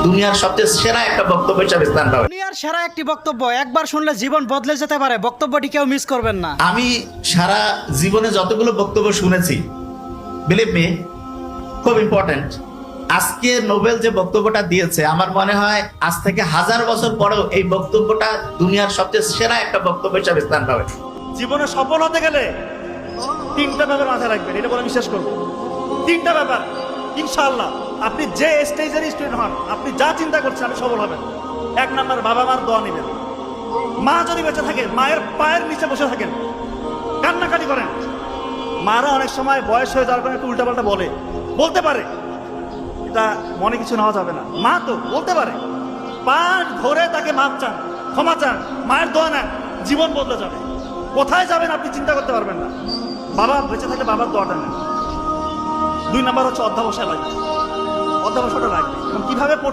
দুনিয়ার সবচেয়ে সেরা একটা বক্তব্য হিসাবে স্থান পাবে। দুনিয়ার সেরা একটি বক্তব্য, একবার শুনলে জীবন বদলে যেতে পারে। বক্তব্যটি কেউ মিস করবেন না। আমি সারা জীবনে যতগুলো বক্তব্য শুনেছি, বিলিভ মি, খুব ইম্পর্টেন্ট। আজকে নোবেল যে বক্তব্যটা দিয়েছে, আমার মনে হয় আজ থেকে 1000 বছর পরেও এই বক্তব্যটা দুনিয়ার সবচেয়ে সেরা একটা বক্তব্য হিসাবে স্থান পাবে। জীবনে সফল হতে গেলে 3টা ব্যাপার মাথায় রাখবেন, এটা বলে বিশ্বাস করবো। 3টা ব্যাপার ইনশাআল্লাহ, আপনি যে স্টেজের স্টুডেন্ট হন, আপনি যা চিন্তা করছেন আপনি সফল হবেন। 1 নাম্বার, বাবা মার দোয়া নেবেন। মা যদি বেঁচে থাকে, মায়ের পায়ের নিচে বসে থাকেন, কান্নাকাটি করেন। মারা অনেক সময় বয়স হয়ে যাওয়ার কারণে একটু উল্টাপাল্টা বলতে পারে, এটা মনে কিছু নেওয়া যাবে না। মা তো বলতে পারে, পা ধরে তাকে মাপ চান, ক্ষমা চান, মায়ের দোয়া নেন, জীবন বদলে যাবে। কোথায় যাবেন আপনি চিন্তা করতে পারবেন না। বাবা বেঁচে থাকলে বাবার দোয়াটা নেন। 2 নাম্বার হচ্ছে অধ্যাবসায় লাগবে, অধ্যাবসায়টা লাগবে এবং কিভাবে পড়তে